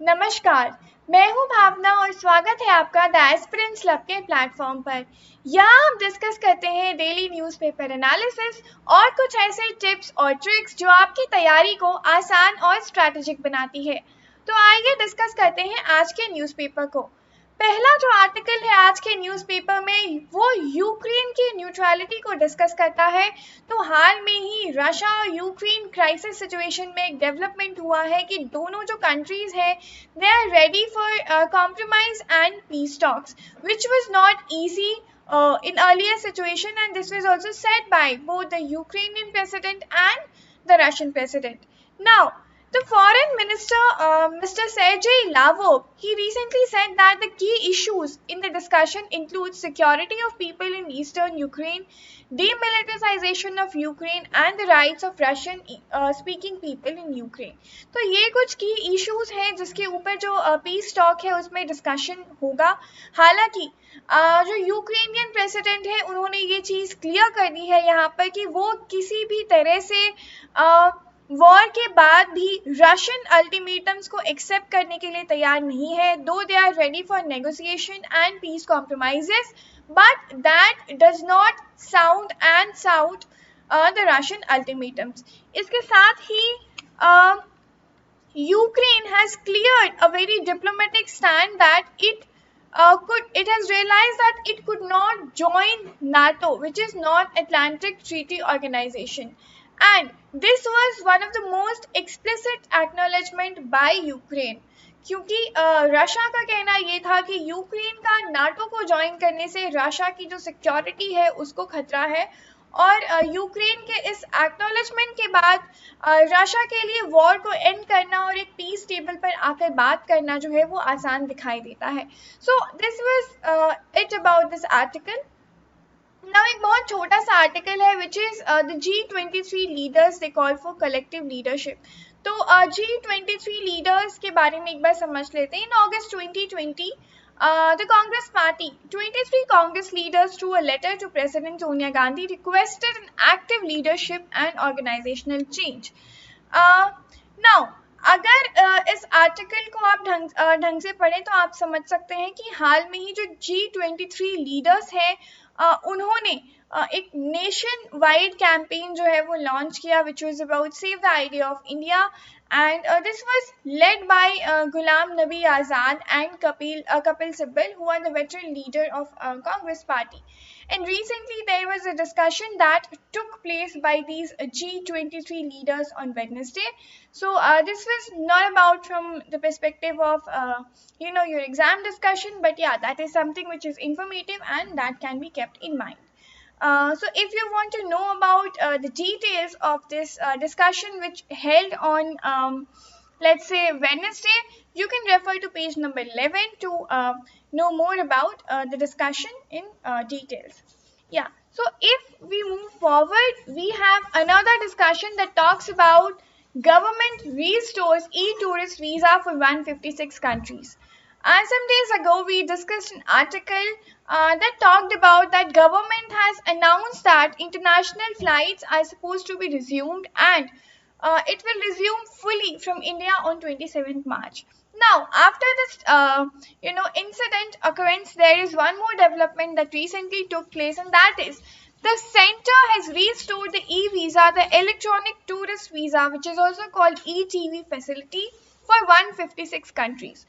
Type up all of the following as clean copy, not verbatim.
नमस्कार, मैं हूं भावना और स्वागत है आपका द एस्पिरेंट्स क्लब के प्लेटफॉर्म पर। यहाँ हम डिस्कस करते हैं डेली न्यूज़पेपर एनालिसिस और कुछ ऐसे टिप्स और ट्रिक्स जो आपकी तैयारी को आसान और स्ट्रैटेजिक बनाती है। तो आइए डिस्कस करते हैं आज के न्यूज़पेपर को। पहला जो आर्टिकल है आज के न्यूज़पेपर में वो यूक्रेन की न्यूट्रलिटी को डिस्कस करता है। तो हाल में ही रशिया और यूक्रेन क्राइसिस सिचुएशन में एक डेवलपमेंट हुआ है कि दोनों जो कंट्रीज हैं they are ready for compromise and peace talks, which was not easy in earlier situation, and this was also said by both the Ukrainian president and the Russian president. Now, the foreign minister, Mr. Sergei Lavrov, he recently said that the key issues in the discussion include security of people in eastern Ukraine, demilitarization of Ukraine, and the rights of Russian speaking people in Ukraine. तो ये कुछ की issues हैं जिसके ऊपर जो piece talk है उसमें डिस्कशन होगा। हालांकि जो यूक्रेनियन प्रेसिडेंट है उन्होंने ये चीज़ क्लियर कर दी है यहाँ पर कि वो किसी भी तरह से वॉर के बाद भी रशियन अल्टीमेटम्स को एक्सेप्ट करने के लिए तैयार नहीं है, though they are ready for negotiation and peace compromises, but that does not sound the Russian ultimatums. इसके साथ ही Ukraine has cleared a very diplomatic stand that it has realized that it could not join NATO, which is North Atlantic Treaty Organization. And this was one of the most explicit acknowledgement by Ukraine. क्योंकि Russia का कहना ये था कि Ukraine का NATO को join करने से रशिया की जो सिक्योरिटी है उसको खतरा है, और यूक्रेन के इस एक्नॉलेजमेंट के बाद रशिया के लिए वॉर को एंड करना और एक पीस टेबल पर आकर बात करना जो है वो आसान दिखाई देता है। So this was it about this article. Now एक बहुत छोटा सा आर्टिकल है which is the G23 leaders they call for collective leadership. तो G23 लीडर्स के बारे में एक बार समझ लेते हैं। इन August 2020 the Congress Party, 23 Congress leaders through a letter to President Sonia Gandhi requested an active leadership and organizational change. Now, अगर इस आर्टिकल को आप ढंग से पढ़ें तो आप समझ सकते हैं कि हाल में ही जो G23 लीडर्स हैं उन्होंने एक नेशन वाइड कैंपेन जो है वो लॉन्च किया which was about save the idea of India, and this was led by Ghulam Nabi Azad and Kapil Sibal, who are the veteran leader of Congress Party. And recently there was a discussion that took place by these G23 leaders on Wednesday. So this was not about from the perspective of your exam discussion, but yeah, that is something which is informative and that can be kept in mind. So if you want to know about the details of this discussion which held on let's say Wednesday, you can refer to page number 11 to know more about the discussion in details. Yeah, so if we move forward, we have another discussion that talks about government restores e-tourist visa for 156 countries. Some days ago, we discussed an article that talked about that government has announced that international flights are supposed to be resumed, and it will resume fully from India on 27th March. Now, after this, incident occurrence, there is one more development that recently took place, and that is the center has restored the e-visa, the electronic tourist visa, which is also called ETV facility, for 156 countries,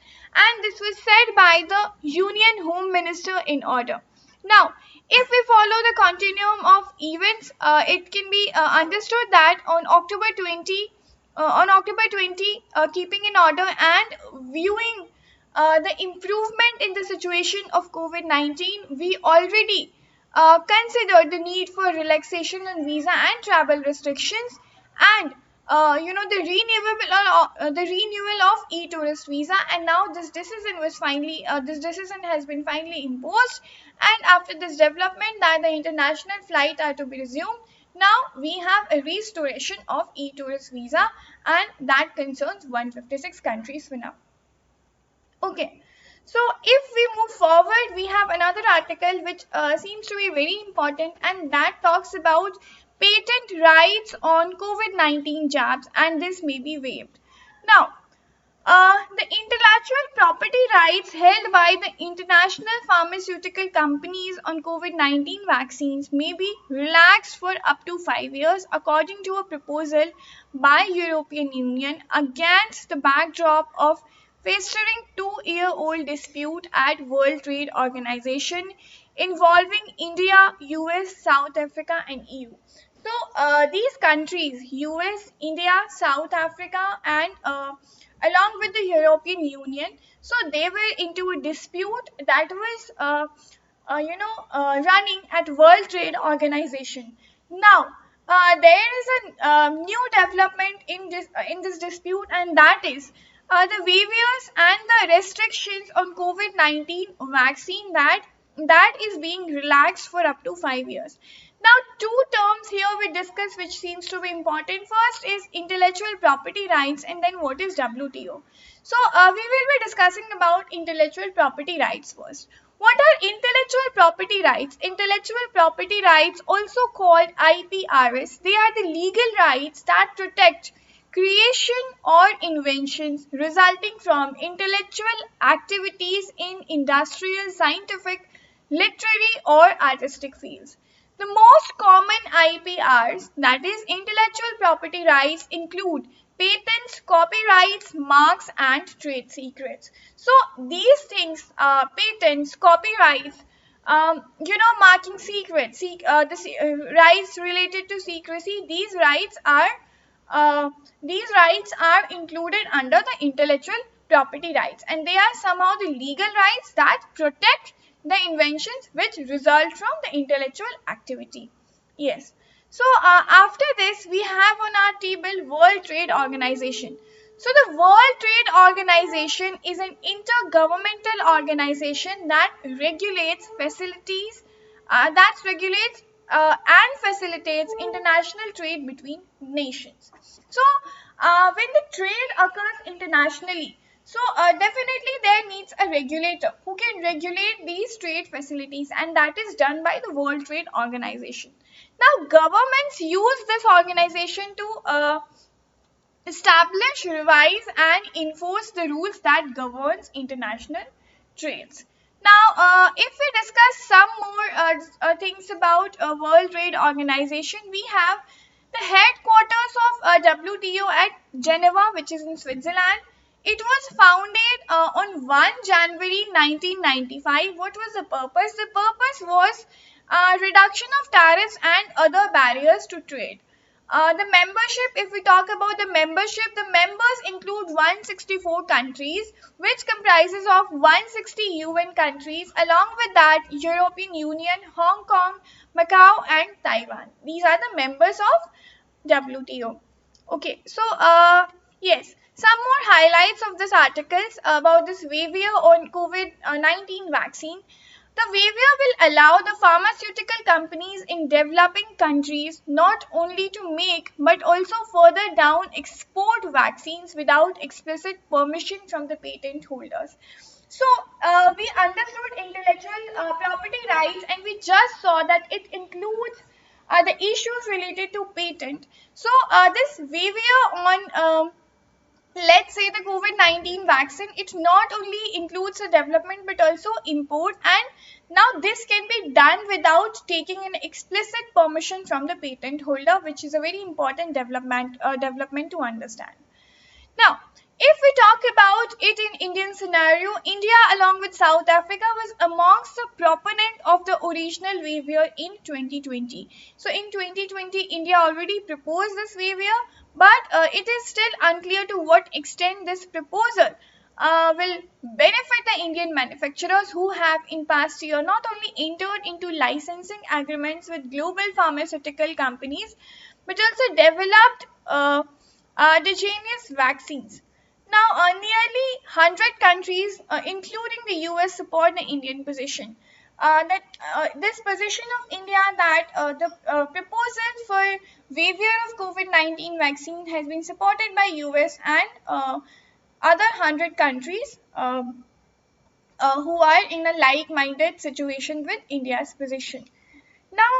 and this was said by the Union Home Minister in order. Now, if we follow the continuum of events, it can be understood that on October 20, keeping in order and viewing the improvement in the situation of COVID-19, we already considered the need for relaxation on visa and travel restrictions, and the renewal of e-tourist visa, and now this decision has been finally imposed, and after this development that the international flight are to be resumed, now we have a restoration of e-tourist visa, and that concerns 156 countries for now. Okay, so if we move forward, we have another article which seems to be very important, and that talks about patent rights on COVID-19 jabs, and this may be waived. Now, the rights held by the international pharmaceutical companies on COVID-19 vaccines may be relaxed for up to 5 years according to a proposal by European Union against the backdrop of festering 2-year-old dispute at World Trade Organization involving India, US, South Africa and EU. So these countries, US, India, South Africa and along with the European Union, so they were into a dispute that was running at World Trade Organization. Now, there is a new development in this dispute, and that is the waivers and the restrictions on COVID-19 vaccine that is being relaxed for up to 5 years. Now, two terms here we discuss which seems to be important. First is intellectual property rights, and then what is WTO. So, we will be discussing about intellectual property rights first. What are intellectual property rights? Intellectual property rights, also called IPRs, they are the legal rights that protect creation or inventions resulting from intellectual activities in industrial, scientific, literary, or artistic fields. The most common IPRs, that is intellectual property rights, include patents, copyrights, marks, and trade secrets. So these things, patents, copyrights, marking secrets, rights related to secrecy, these rights are included under the intellectual property rights, and they are somehow the legal rights that protect the inventions which result from the intellectual activity. Yes. So after this, we have on our table World Trade Organization. So the World Trade Organization is an intergovernmental organization that regulates and facilitates international trade between nations. So when the trade occurs internationally, so definitely there needs a regulator who can regulate these trade facilities, and that is done by the World Trade Organization. Now governments use this organization to establish, revise and enforce the rules that governs international trades. Now, if we discuss some more things about World Trade Organization, we have the headquarters of WTO at Geneva, which is in Switzerland. It was founded on 1 January 1995. What was the purpose? The purpose was reduction of tariffs and other barriers to trade. The membership, if we talk about the membership, the members include 164 countries, which comprises of 160 UN countries. Along with that, European Union, Hong Kong, Macau and Taiwan. These are the members of WTO. Okay, so yes, some more highlights of this articles about this waiver on COVID-19 vaccine. The waiver will allow the pharmaceutical companies in developing countries not only to make but also further down export vaccines without explicit permission from the patent holders. So we understood intellectual property rights, and we just saw that it includes the issues related to patent. So this waiver on let's say the COVID-19 vaccine, it not only includes the development but also import, and now this can be done without taking an explicit permission from the patent holder, which is a very important development to understand. Now, if we talk about it in Indian scenario, India along with South Africa was amongst the proponent of the original waiver in 2020. So in 2020, India already proposed this waiver, but it is still unclear to what extent this proposal will benefit the Indian manufacturers who have in past year not only entered into licensing agreements with global pharmaceutical companies, but also developed indigenous vaccines. Now, nearly 100 countries, including the US, support the Indian position. This position of India that the proposal for waiver of COVID-19 vaccine has been supported by US and other 100 countries who are in a like-minded situation with India's position. Now,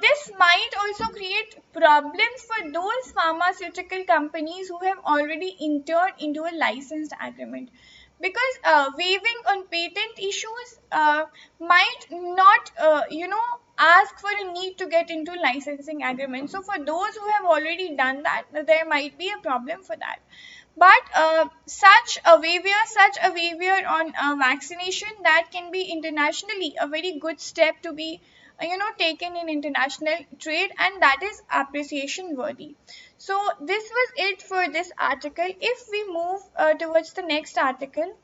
this might also create problems for those pharmaceutical companies who have already entered into a licensed agreement, because waiving on patent issues might not ask for a need to get into licensing agreement. So for those who have already done that, there might be a problem for that. But such a waiver on vaccination, that can be internationally a very good step to be taken in international trade, and that is appreciation worthy. So this was it for this article. If we move towards the next article,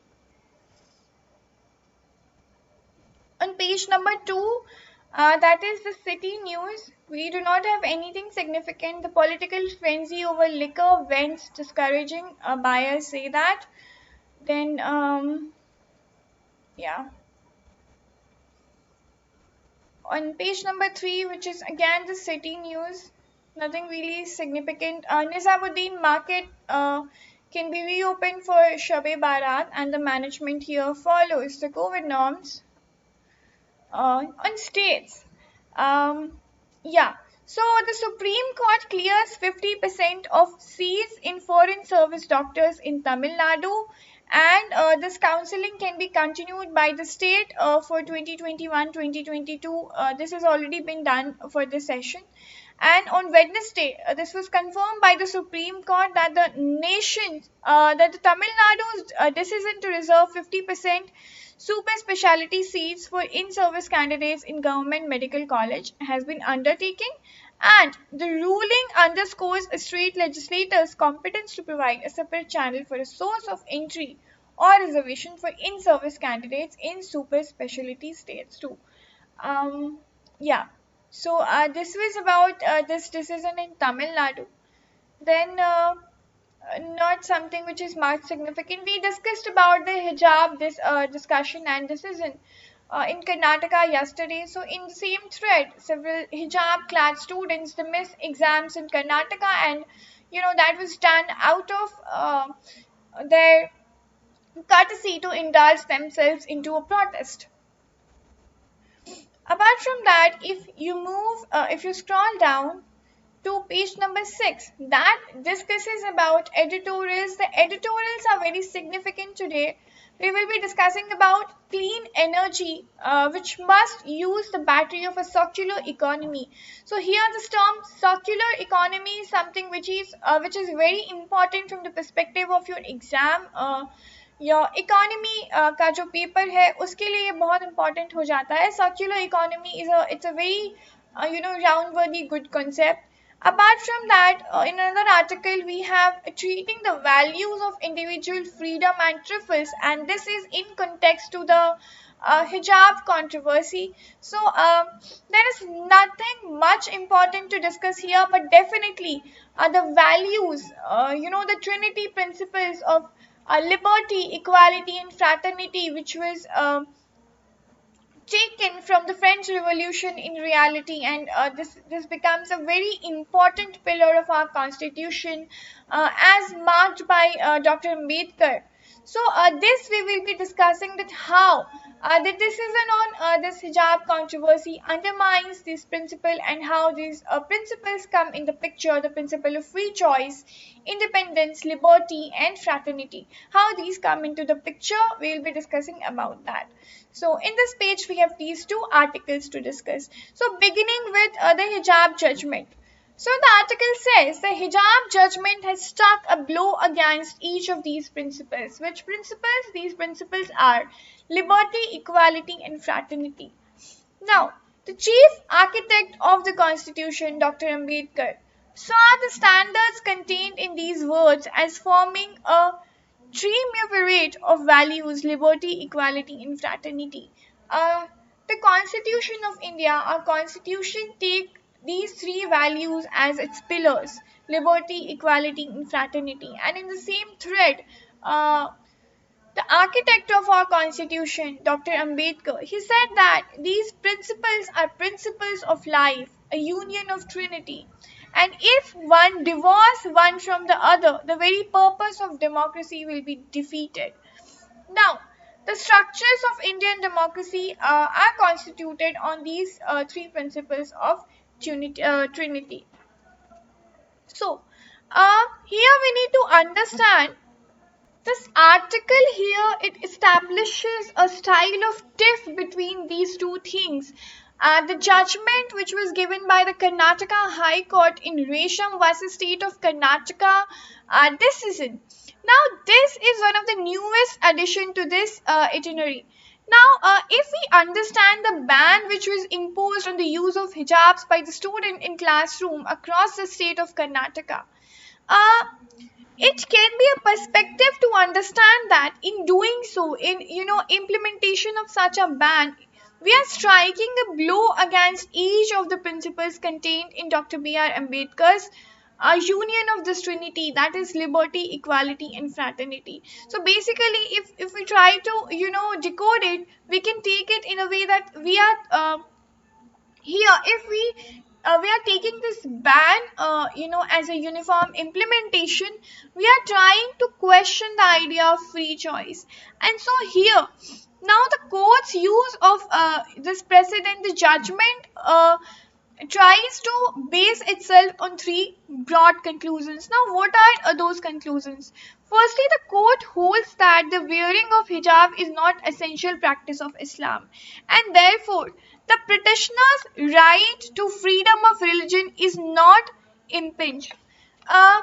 on page number 2, that is the city news. We do not have anything significant. The political frenzy over liquor vents discouraging buyers, say that. Then, yeah. On page number 3, which is again the city news, nothing really significant. Nizamuddin Market can be reopened for Shabe Barat, and the management here follows the COVID norms on states. Um, yeah. So the Supreme Court clears 50% of seats in foreign service doctors in Tamil Nadu, and this counseling can be continued by the state for 2021-2022. This has already been done for this session. And on Wednesday, this was confirmed by the Supreme Court that the Tamil Nadu's decision to reserve 50% super specialty seats for in-service candidates in government medical college has been undertaken, and the ruling underscores a state legislator's competence to provide a separate channel for a source of entry or reservation for in-service candidates in super specialty states too. Um, yeah. So this was about this decision in Tamil Nadu. Then not something which is much significant. We discussed about the hijab this discussion and decision in Karnataka yesterday. So in the same thread, several hijab clad students they missed exams in Karnataka, and that was done out of their courtesy to indulge themselves into a protest. Apart from that, if you scroll down to page number 6, that discusses about editorials. The editorials are very significant today. We will be discussing about clean energy, which must use the battery of a circular economy. So here this term circular economy is something which is very important from the perspective of your exam. या economy का जो paper है उसके लिए ये बहुत important हो जाता है circular economy it's a very round worthy good concept. Apart from that, in another article we have treating the values of individual freedom and trifles, and this is in context to the hijab controversy. So there is nothing much important to discuss here, but definitely the values, the trinity principles of liberty, equality, and fraternity, which was taken from the French Revolution in reality, and this becomes a very important pillar of our constitution, as marked by Dr. Ambedkar. So this we will be discussing that how the decision on this hijab controversy undermines this principle, and how these principles come in the picture, the principle of free choice, independence, liberty, and fraternity. How these come into the picture, we will be discussing about that. So in this page we have these two articles to discuss. So beginning with the hijab judgment. So the article says the hijab judgment has struck a blow against each of these principles. Which principles? These principles are liberty, equality, and fraternity. Now, the chief architect of the Constitution, Dr. Ambedkar, saw the standards contained in these words as forming a triumvirate of values: liberty, equality, and fraternity. The Constitution of India, our Constitution, take these three values as its pillars: liberty, equality, and fraternity. And in the same thread, the architect of our constitution, Dr. Ambedkar, he said that these principles are principles of life, a union of trinity. And if one divorce one from the other, the very purpose of democracy will be defeated. Now, the structures of Indian democracy are constituted on these three principles of trinity. So, here we need to understand This article here, it establishes a style of tiff between these two things. The judgment which was given by the Karnataka High Court in Resham versus State of Karnataka decision. Now, this is one of the newest addition to this itinerary. Now, if we understand the ban which was imposed on the use of hijabs by the student in classroom across the state of Karnataka, uh, it can be a perspective to understand that in doing so, in implementation of such a ban, we are striking a blow against each of the principles contained in Dr. B.R. Ambedkar's union of this trinity, that is liberty, equality and fraternity. So basically, if we try to decode it, we can take it in a way that we are here, if we are taking this ban as a uniform implementation, we are trying to question the idea of free choice. And so here, now the court's use of this precedent, the judgment tries to base itself on three broad conclusions. Now, what are those conclusions? Firstly, the court holds that the wearing of hijab is not essential practice of Islam, and therefore the petitioner's right to freedom of religion is not impinged. Uh,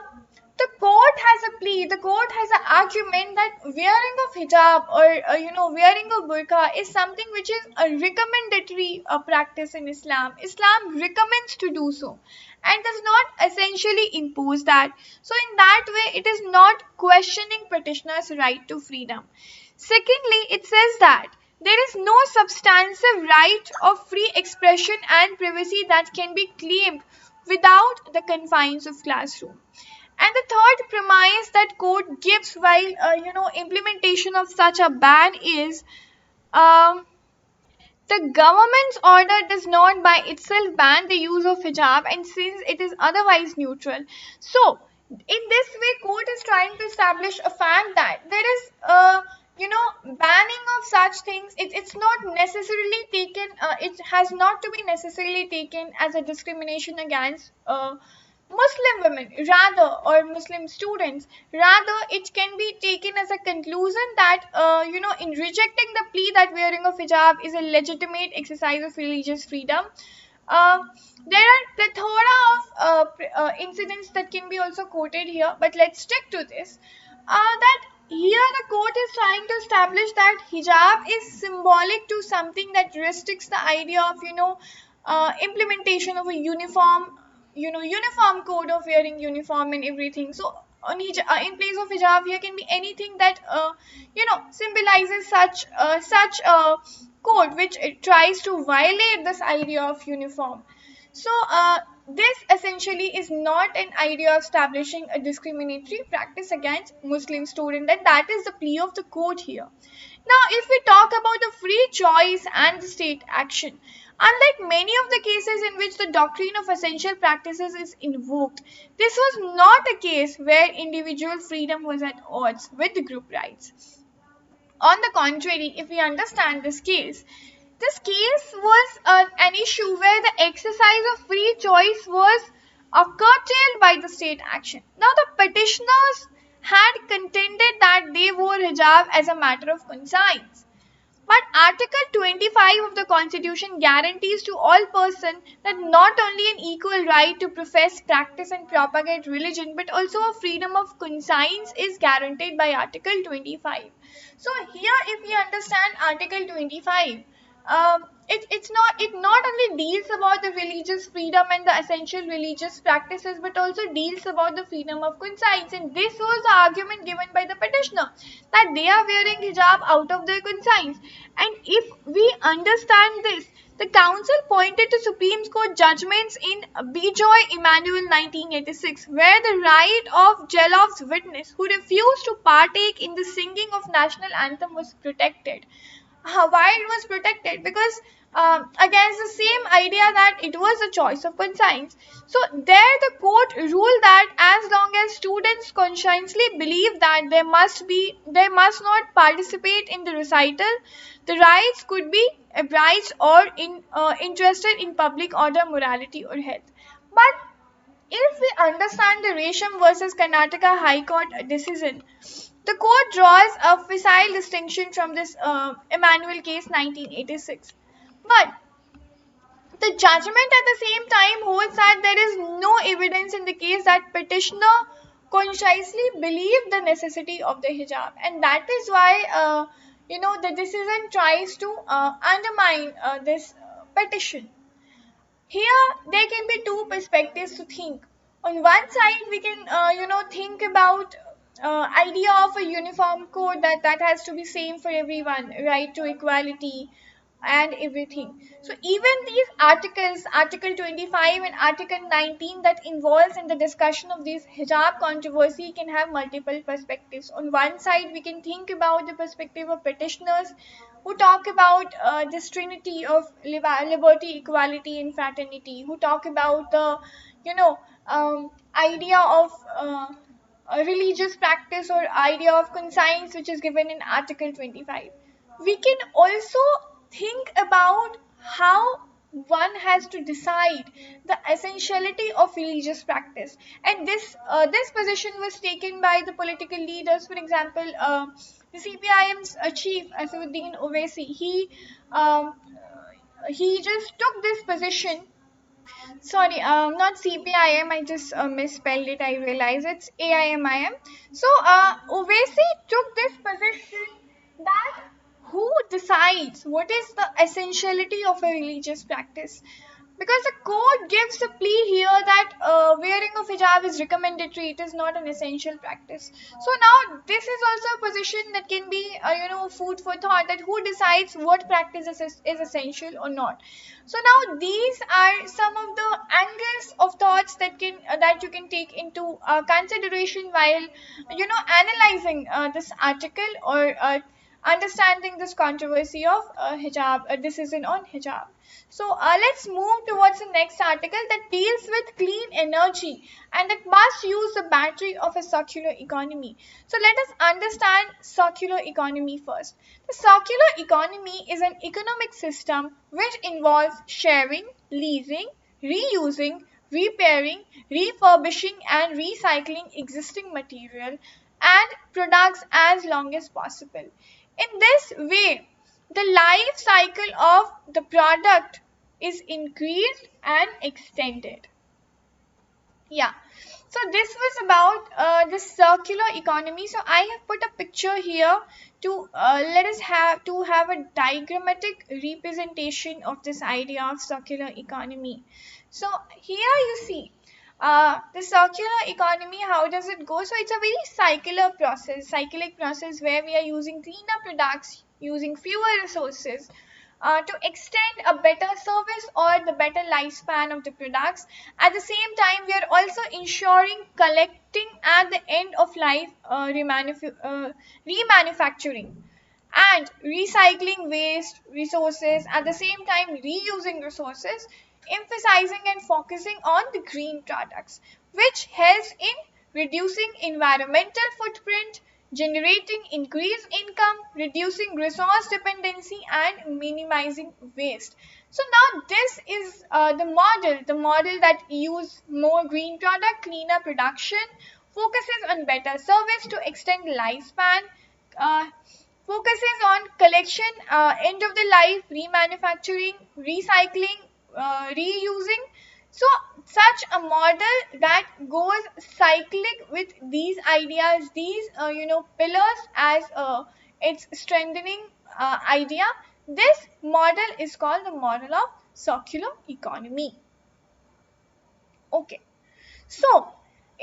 the court has a plea, the court has an argument that wearing of hijab or wearing of burqa is something which is a recommendatory practice in Islam. Islam recommends to do so and does not essentially impose that. So in that way, it is not questioning petitioner's right to freedom. Secondly, it says that there is no substantive right of free expression and privacy that can be claimed without the confines of classroom. And the third premise that court gives while implementation of such a ban is um, the government's order does not by itself ban the use of hijab, and since it is otherwise neutral. So, in this way, court is trying to establish a fact that there is banning of such things. It's not necessarily taken. It has not to be necessarily taken as a discrimination against Muslim women, rather, or Muslim students. Rather, it can be taken as a conclusion that, in rejecting the plea that wearing of hijab is a legitimate exercise of religious freedom, uh, there are plethora of incidents that can be also quoted here, but let's stick to this. That here the court is trying to establish that hijab is symbolic to something that restricts the idea of implementation of a uniform code of wearing uniform and everything. So in place of hijab here can be anything that symbolizes such a code which it tries to violate this idea of uniform. So this essentially is not an idea of establishing a discriminatory practice against Muslim students, and that is the plea of the court here. Now, if we talk about the free choice and the state action, unlike many of the cases in which the doctrine of essential practices is invoked, this was not a case where individual freedom was at odds with the group rights. On the contrary, if we understand this case was an issue where the exercise of free choice was curtailed by the state action. Now, the petitioners had contended that they wore hijab as a matter of conscience. But Article 25 of the Constitution guarantees to all persons that not only an equal right to profess, practice and propagate religion, but also a freedom of conscience is guaranteed by Article 25. So here, if we understand Article 25, it not only deals about the religious freedom and the essential religious practices, but also deals about the freedom of conscience. And this was the argument given by the petitioner, that they are wearing hijab out of their conscience. And if we understand this, the council pointed to Supreme Court judgments in Bijoy Emmanuel 1986, where the right of Jehovah's Witness who refused to partake in the singing of national anthem was protected. Why it was protected? Because against the same idea that it was a choice of conscience. So there the court ruled that as long as students conscientiously believe that they must not participate in the recital, the rights could be obliged or interested in public order, morality or health. But if we understand the Resham versus Karnataka High Court decision, The court draws a facile distinction from this Emmanuel case 1986. But the judgment at the same time holds that there is no evidence in the case that petitioner consciously believed the necessity of the hijab, and that is why the decision tries to undermine this petition. Here there can be two perspectives to think. On one side we can think about idea of a uniform code that has to be same for everyone, right to equality and everything. So even these articles, article 25 and article 19, that involves in the discussion of this hijab controversy, can have multiple perspectives. On one side we can think about the perspective of petitioners who talk about this trinity of liberty, equality and fraternity, who talk about the you know idea of a religious practice or idea of conscience which is given in article 25. We can also think about how one has to decide the essentiality of religious practice, and this position was taken by the political leaders. For example, the CPIM's chief Asaduddin Owaisi, he just took this position. Sorry, not CPIM. I just misspelled it. I realize it's AIMIM. So, Owaisi took this position that who decides what is the essentiality of a religious practice? Because the code gives a plea here that wearing of hijab is recommendatory, it is not an essential practice. So now this is also a position that can be food for thought, that who decides what practice is essential or not. So now these are some of the angles of thoughts that you can take into consideration while analyzing this article or understanding this controversy of hijab, a decision on hijab. So let's move towards the next article that deals with clean energy and that must use the battery of a circular economy. So let us understand circular economy first. The circular economy is an economic system which involves sharing, leasing, reusing, repairing, refurbishing and recycling existing material and products as long as possible. In this way, the life cycle of the product is increased and extended. Yeah. So this was about the circular economy. So I have put a picture here to let us have a diagrammatic representation of this idea of circular economy. So here you see the circular economy. How does it go? So it's a very cyclic process where we are using cleaner products, using fewer resources, to extend a better service or the better lifespan of the products. At the same time, we are also ensuring collecting at the end of life remanufacturing and recycling waste resources, at the same time reusing resources, emphasizing and focusing on the green products, which helps in reducing environmental footprint, generating increased income, reducing resource dependency and minimizing waste. So now this is the model that use more green product, cleaner production, focuses on better service to extend lifespan, uh, focuses on collection, end of the life, remanufacturing, recycling, reusing. So such a model that goes cyclic with these ideas, these pillars as its strengthening idea. This model is called the model of circular economy. Okay. So,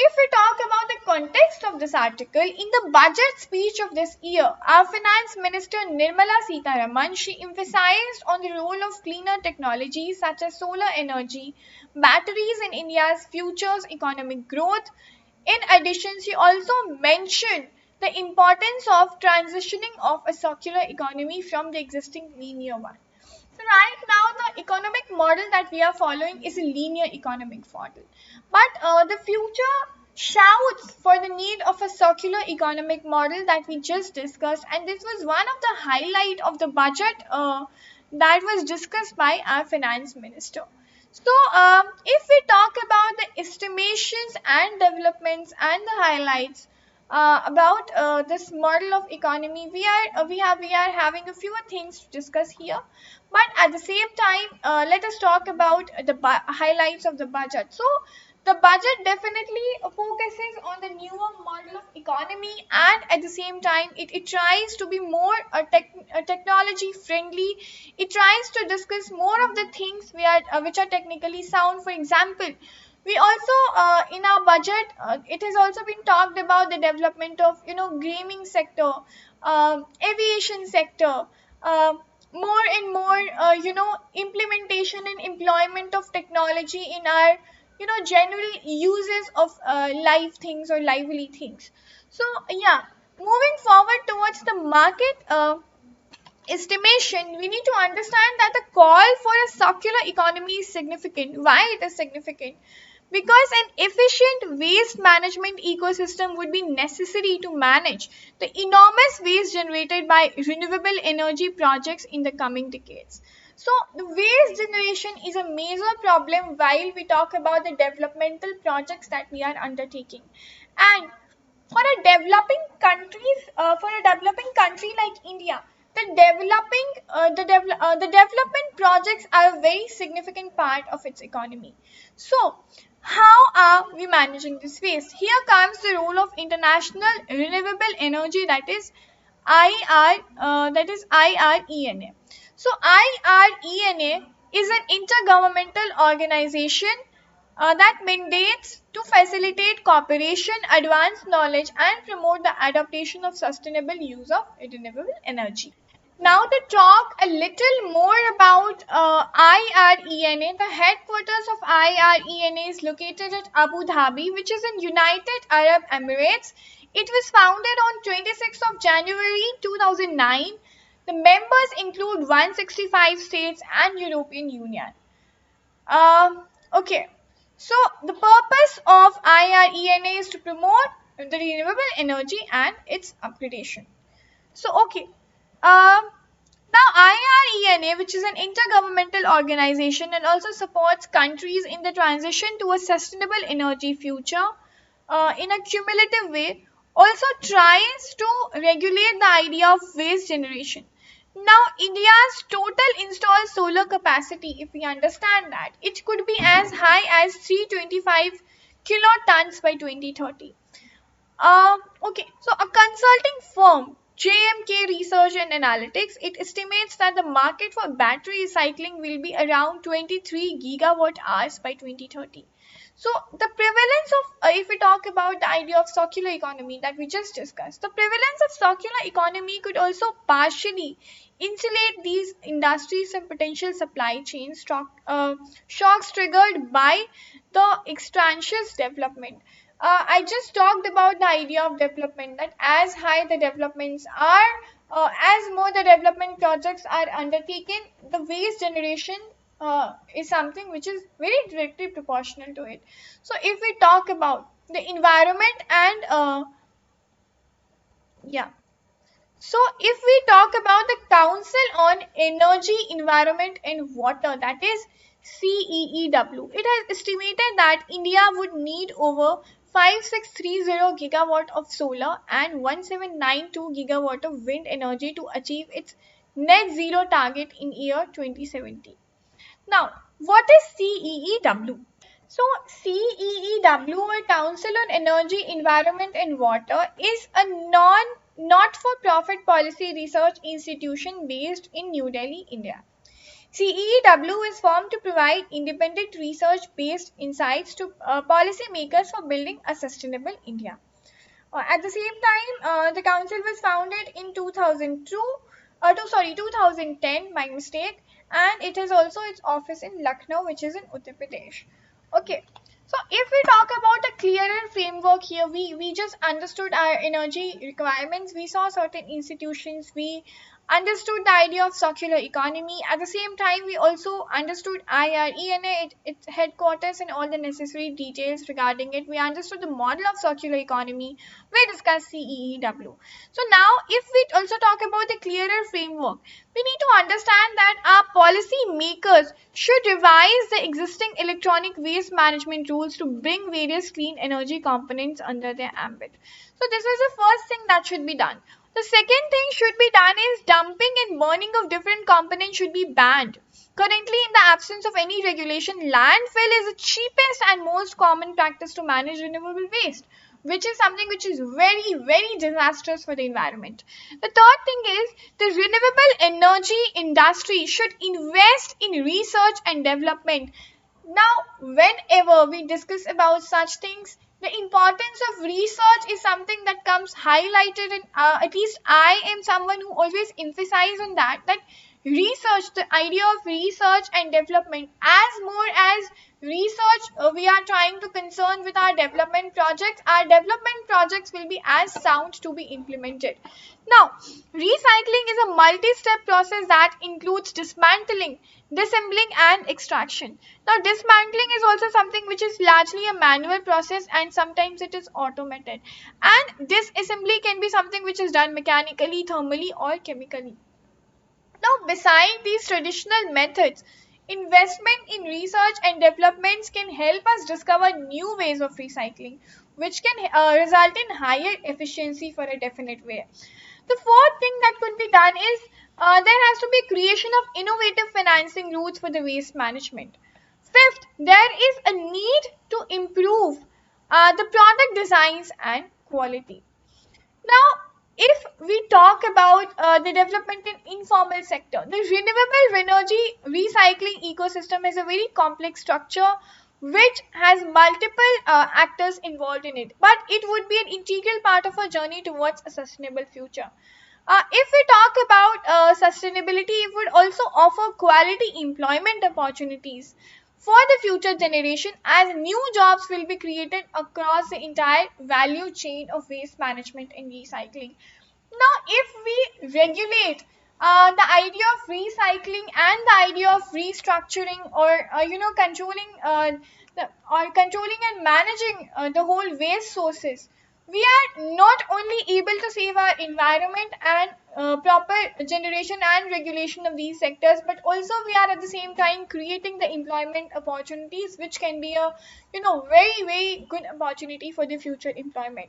if we talk about the context of this article, in the budget speech of this year, our Finance Minister Nirmala Sitharaman, she emphasized on the role of cleaner technologies such as solar energy, batteries in India's future's economic growth. In addition, she also mentioned the importance of transitioning of a circular economy from the existing linear one. So right now the economic model that we are following is a linear economic model. But the future shouts for the need of a circular economic model that we just discussed, and this was one of the highlight of the budget that was discussed by our finance minister. So if we talk about the estimations and developments and the highlights, about this model of economy. We are having a few things to discuss here, but at the same time, let us talk about the highlights of the budget. So the budget definitely focuses on the newer model of economy, and at the same time it tries to be more technology friendly. It tries to discuss more of the things which are technically sound. For example, we also in our budget, it has also been talked about the development of gaming sector, aviation sector, uh, more and more implementation and employment of technology in our general uses of live things or lively things. So yeah, moving forward towards the market estimation, we need to understand that the call for a circular economy is significant. Why it is significant? Because an efficient waste management ecosystem would be necessary to manage the enormous waste generated by renewable energy projects in the coming decades. So, the waste generation is a major problem while we talk about the developmental projects that we are undertaking. And for a developing country like India, the development projects are a very significant part of its economy. So how are we managing this waste? Here comes the role of international renewable energy, that is IRENA. So IRENA is an intergovernmental organization that mandates to facilitate cooperation, advance knowledge, and promote the adaptation of sustainable use of renewable energy. Now, to talk a little more about IRENA, the headquarters of IRENA is located at Abu Dhabi, which is in United Arab Emirates. It was founded on 26th of January 2009. The members include 165 states and European Union. Okay, so the purpose of IRENA is to promote the renewable energy and its upgradation. So, okay, now IRENA, which is an intergovernmental organization and also supports countries in the transition to a sustainable energy future in a cumulative way, also tries to regulate the idea of waste generation. Now, India's total installed solar capacity, if we understand that, it could be as high as 325 kilotons by 2030. Okay, so a consulting firm, JMK Research and Analytics, it estimates that the market for battery recycling will be around 23 gigawatt hours by 2030. So the prevalence of, if we talk about the idea of circular economy that we just discussed, the prevalence of circular economy could also partially insulate these industries from potential supply chain shocks triggered by the extraneous development. I just talked about the idea of development, that as high the developments are, as more the development projects are undertaken, the waste generation is something which is very directly proportional to it. So if we talk about the environment and yeah, so if we talk about the Council on Energy, Environment and Water, that is CEEW, it has estimated that India would need over 5630 gigawatt of solar and 1792 gigawatt of wind energy to achieve its net zero target in year 2070. Now, what is CEEW? So, CEEW, or Council on Energy, Environment and Water, is a not-for-profit policy research institution based in New Delhi, India. CEEW is formed to provide independent research-based insights to policymakers for building a sustainable India. At the same time, the council was founded in 2010 by mistake, and it has also its office in Lucknow, which is in Uttar Pradesh. Okay, so if we talk about a clearer framework here, we just understood our energy requirements. We saw certain institutions. We understood the idea of circular economy. At the same time, we also understood IRENA, its headquarters, and all the necessary details regarding it. We understood the model of circular economy. We discussed CEEW. So now, if we also talk about the clearer framework, we need to understand that our policy makers should revise the existing electronic waste management rules to bring various clean energy components under their ambit. So this is the first thing that should be done. The second thing should be done is dumping and burning of different components should be banned. Currently, in the absence of any regulation, landfill is the cheapest and most common practice to manage renewable waste, which is something which is very, very disastrous for the environment. The third thing is the renewable energy industry should invest in research and development. Now, whenever we discuss about such things, the importance of research is something that comes highlighted in, at least I am someone who always emphasize on that research, the idea of research and development, as more as research we are trying to concern with our development projects will be as sound to be implemented. Now, recycling is a multi-step process that includes dismantling, disassembling and extraction. Now, dismantling is also something which is largely a manual process and sometimes it is automated. And disassembly can be something which is done mechanically, thermally or chemically. Now, beside these traditional methods, investment in research and developments can help us discover new ways of recycling, which can result in higher efficiency for a definite way. The fourth thing that could be done is there has to be creation of innovative financing routes for the waste management. Fifth, there is a need to improve the product designs and quality. Now, if we talk about the development in informal sector, the renewable energy recycling ecosystem is a very complex structure which has multiple actors involved in it, but it would be an integral part of our journey towards a sustainable future. If we talk about sustainability, it would also offer quality employment opportunities for the future generation as new jobs will be created across the entire value chain of waste management and recycling. Now, if we regulate the idea of recycling and the idea of restructuring or controlling and managing the whole waste sources, we are not only able to save our environment and proper generation and regulation of these sectors, but also we are at the same time creating the employment opportunities, which can be a very, very good opportunity for the future employment.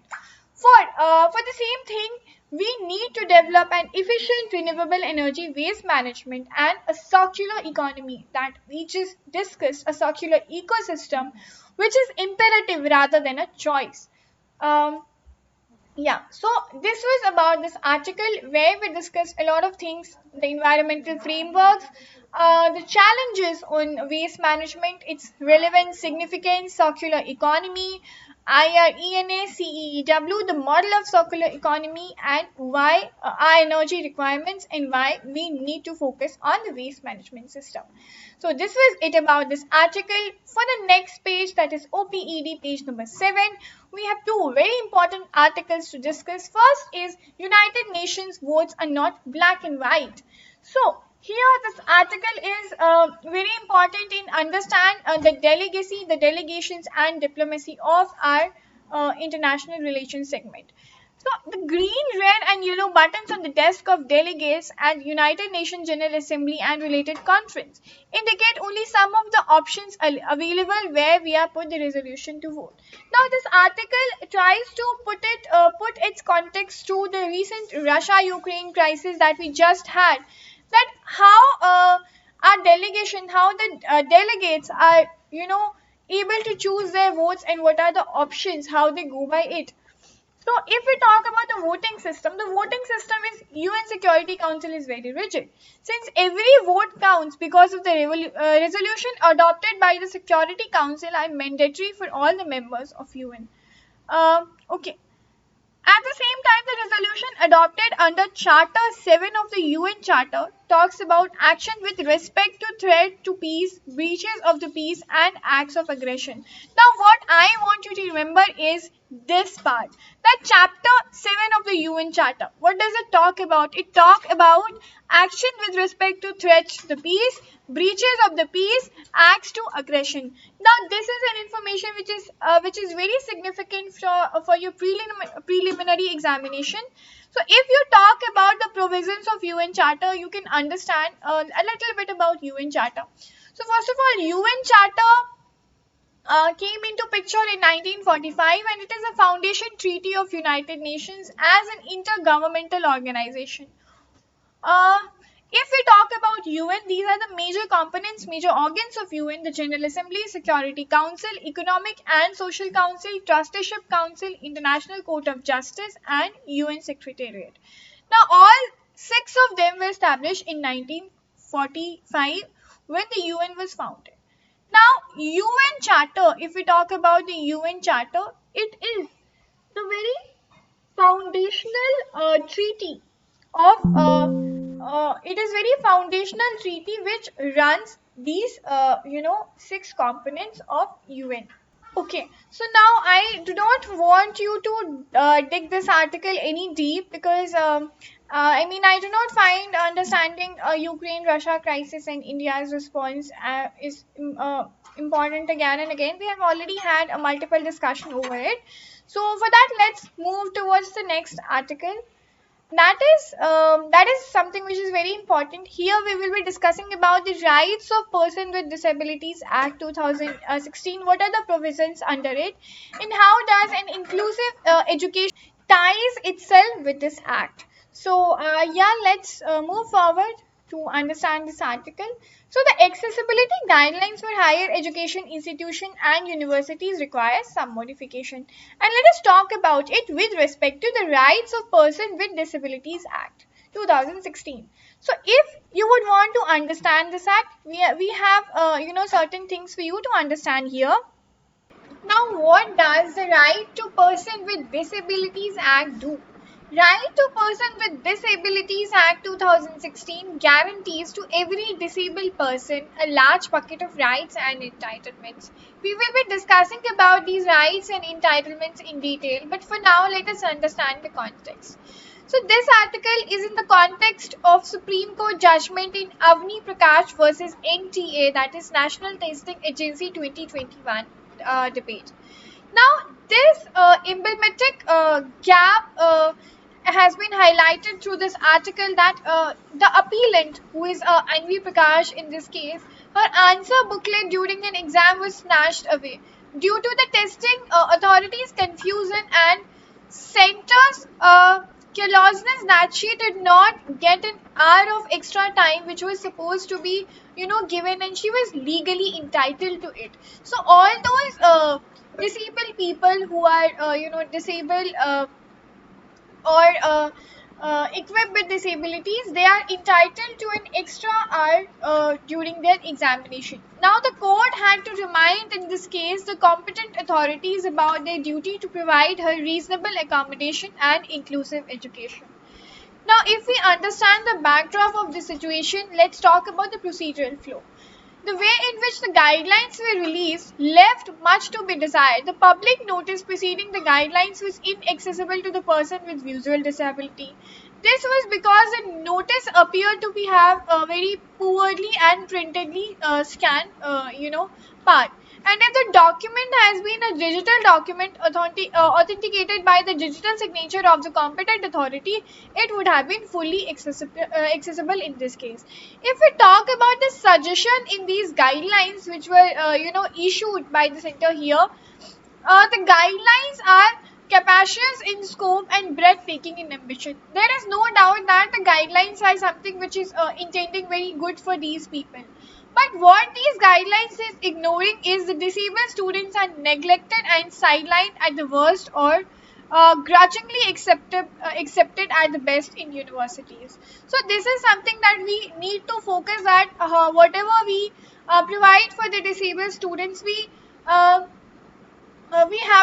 For the same thing, we need to develop an efficient renewable energy waste management and a circular economy that we just discussed, a circular ecosystem, which is imperative rather than a choice. Um, yeah, so this was about this article where we discussed a lot of things, the environmental frameworks, the challenges on waste management, its relevance, significance, circular economy, IRENA, CEEW, the model of circular economy, and why our energy requirements and why we need to focus on the waste management system. So this was it about this article. For the next page, that is OPED page number 7, we have two very important articles to discuss. First is United Nations votes are not black and white. So here this article is very important in understand the delegacy, the delegations and diplomacy of our international relations segment. So the green, red and yellow buttons on the desk of delegates at United Nations General Assembly and related conference indicate only some of the options available where we are put the resolution to vote. Now this article tries to put its context to the recent Russia-Ukraine crisis that we just had, that how our delegation, how the delegates are able to choose their votes and what are the options, how they go by it. So if we talk about the voting system is UN Security Council is very rigid. Since every vote counts because of the resolution adopted by the Security Council are mandatory for all the members of UN. Okay. At the same time, the resolution adopted under Charter 7 of the UN Charter talks about action with respect to threat to peace, breaches of the peace, and acts of aggression. Now, what I want you to remember is this part. That chapter 7 of the UN Charter. What does it talk about? It talk about action with respect to threats to the peace, breaches of the peace, acts to aggression. Now, this is an information which is very significant for your preliminary examination. So if you talk about the provisions of UN Charter, you can understand a little bit about UN Charter. So first of all, UN Charter came into picture in 1945, and it is a foundation treaty of United Nations as an intergovernmental organization. Uh, if we talk about UN, these are the major components, major organs of UN: the General Assembly, Security Council, Economic and Social Council, Trusteeship Council, International Court of Justice, and UN Secretariat. Now, all six of them were established in 1945 when the UN was founded. Now, UN Charter, if we talk about the UN Charter, it is the very foundational treaty of it is very foundational treaty which runs these six components of UN. Okay, so now I do not want you to dig this article any deep, because I do not find understanding Ukraine-Russia crisis and India's response is important again and again. We have already had a multiple discussion over it. So for that, let's move towards the next article. That is something which is very important. Here we will be discussing about the Rights of Person with Disabilities Act 2016. What are the provisions under it, and how does an inclusive education ties itself with this act? So let's move forward to understand this article. So the accessibility guidelines for higher education institution and universities requires some modification. And let us talk about it with respect to the Rights of Person with Disabilities Act 2016. So if you would want to understand this act, we have certain things for you to understand here. Now, what does the Right to Person with Disabilities Act do? Right to Person with Disabilities Act 2016 guarantees to every disabled person a large bucket of rights and entitlements. We will be discussing about these rights and entitlements in detail, but for now let us understand the context. So this article is in the context of Supreme Court judgment in Avni Prakash versus NTA, that is National Testing Agency 2021 debate. Now, this emblematic gap has been highlighted through this article, that the appellant, who is Anvi Prakash in this case, her answer booklet during an exam was snatched away due to the testing authorities' confusion and center's carelessness that she did not get an hour of extra time which was supposed to be given, and she was legally entitled to it. So all those disabled people who are disabled or equipped with disabilities, they are entitled to an extra hour during their examination. Now the court had to remind in this case the competent authorities about their duty to provide her reasonable accommodation and inclusive education. Now, if we understand the backdrop of the situation, let's talk about the procedural flow. The way in which the guidelines were released left much to be desired. The public notice preceding the guidelines was inaccessible to the person with visual disability. This was because the notice appeared to be have a very poorly and printedly scanned, part. And if the document has been a digital document authenticated by the digital signature of the competent authority, it would have been fully accessible in this case. If we talk about the suggestion in these guidelines which were issued by the center here, the guidelines are capacious in scope and breathtaking in ambition. There is no doubt that the guidelines are something which is intending very good for these people. But what these guidelines is ignoring is the disabled students are neglected and sidelined at the worst, or grudgingly accepted at the best in universities. So this is something that we need to focus at. Whatever we provide for the disabled students, we have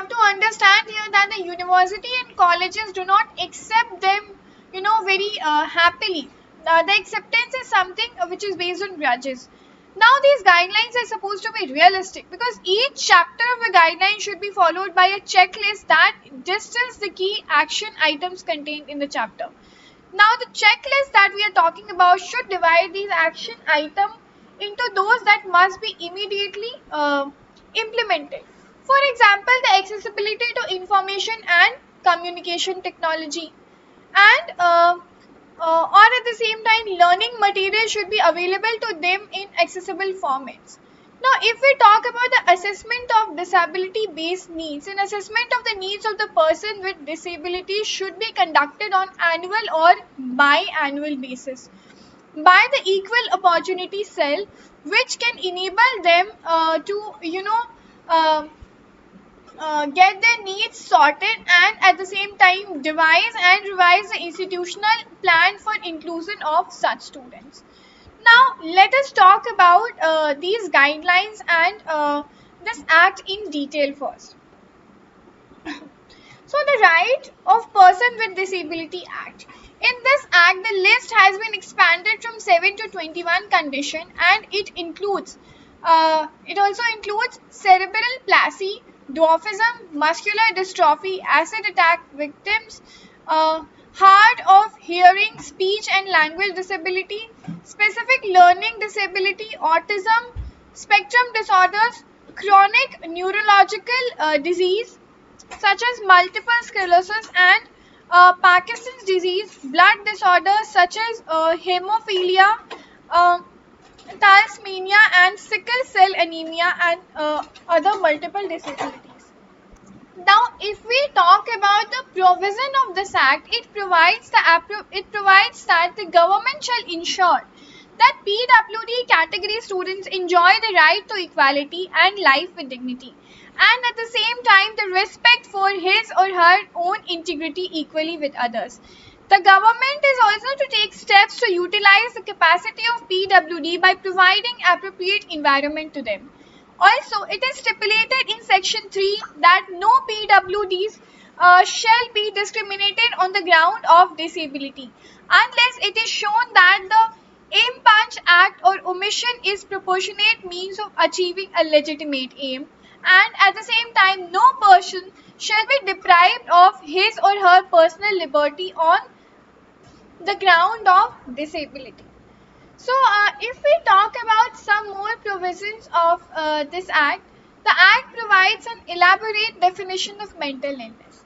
to understand here that the university and colleges do not accept them very happily. The acceptance is something which is based on grudges. Now these guidelines are supposed to be realistic because each chapter of a guideline should be followed by a checklist that distills the key action items contained in the chapter. Now the checklist that we are talking about should divide these action items into those that must be immediately implemented. For example, the accessibility to information and communication technology, and or at the same time learning material should be available to them in accessible formats. Now if we talk about the assessment of disability based needs, an assessment of the needs of the person with disability should be conducted on annual or biannual basis by the equal opportunity cell, which can enable them to uh, get their needs sorted and at the same time devise and revise the institutional plan for inclusion of such students. Now let us talk about these guidelines and this act in detail first. So the Right of Person with Disability Act. In this act, the list has been expanded from 7 to 21 condition, and it also includes cerebral palsy, dwarfism, muscular dystrophy, acid attack victims, hard of hearing, speech and language disability, specific learning disability, autism, spectrum disorders, chronic neurological disease such as multiple sclerosis and Parkinson's disease, blood disorders such as hemophilia, uh, thalassemia, and sickle cell anemia, and other multiple disabilities. Now, if we talk about the provision of this act, it provides that the government shall ensure that PWD category students enjoy the right to equality and life with dignity, and at the same time the respect for his or her own integrity equally with others. The government is also to take steps to utilize the capacity of PWD by providing appropriate environment to them. Also, it is stipulated in Section 3 that no PWDs shall be discriminated on the ground of disability unless it is shown that the aim punch act or omission is proportionate means of achieving a legitimate aim, and at the same time no person shall be deprived of his or her personal liberty on the ground of disability. So, if we talk about some more provisions of this act, the act provides an elaborate definition of mental illness,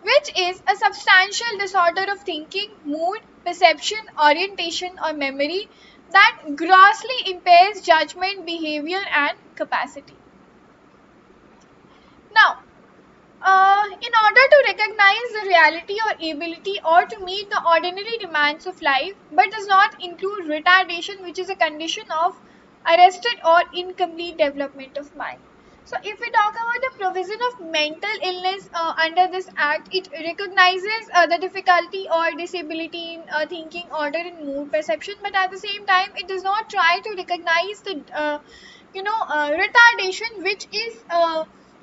which is a substantial disorder of thinking, mood, perception, orientation, or memory that grossly impairs judgment, behavior, and capacity. Now, in order to recognize the reality or ability or to meet the ordinary demands of life, but does not include retardation, which is a condition of arrested or incomplete development of mind. So, if we talk about the provision of mental illness under this act, it recognizes the difficulty or disability in thinking, order, and mood perception, but at the same time, it does not try to recognize the retardation,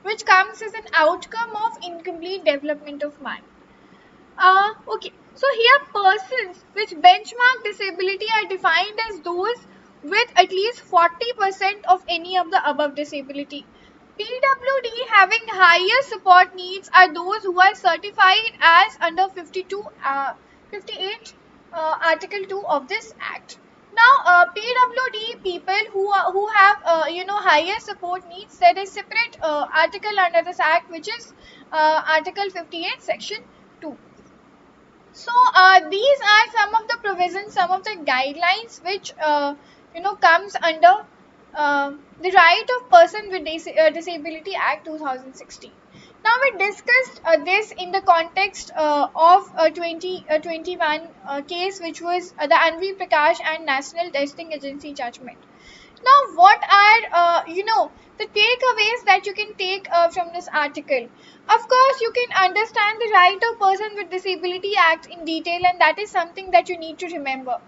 which comes as an outcome of incomplete development of mind. Okay, so here persons with benchmark disability are defined as those with at least 40% of any of the above disability. PWD having higher support needs are those who are certified as under 58 Article 2 of this Act. Now, PWD people who have higher support needs, there is separate article under this Act, which is Article 58, Section 2. So these are some of the provisions, some of the guidelines which comes under the Right of Person with Disability Act 2016. Now we discussed this in the context of 2021 case, which was the Anvi Prakash and National Testing Agency judgment. Now, what are the takeaways that you can take from this article? Of course, you can understand the Right of Person with Disability Act in detail, and that is something that you need to remember.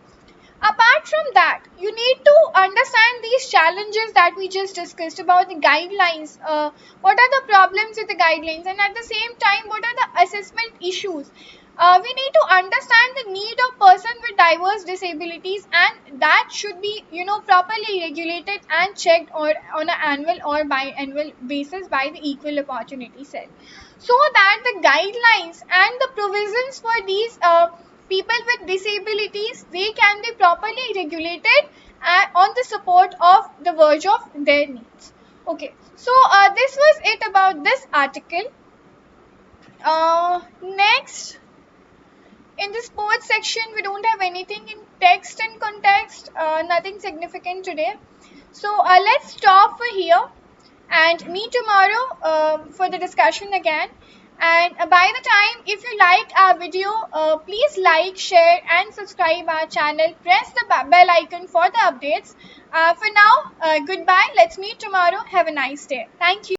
Apart from that, you need to understand these challenges that we just discussed about the guidelines. What are the problems with the guidelines, and at the same time, what are the assessment issues? We need to understand the need of person with diverse disabilities, and that should be properly regulated and checked or on an annual or biannual basis by the equal opportunity cell, so that the guidelines and the provisions for these people with disabilities, they can be properly regulated on the support of the verge of their needs. Okay, so this was it about this article. Next, in the sports section, we don't have anything in text and context, nothing significant today. So let's stop for here and meet tomorrow for the discussion again. And by the time, if you like our video, please like, share and subscribe our channel. Press the bell icon for the updates. For now, goodbye. Let's meet tomorrow. Have a nice day. Thank you.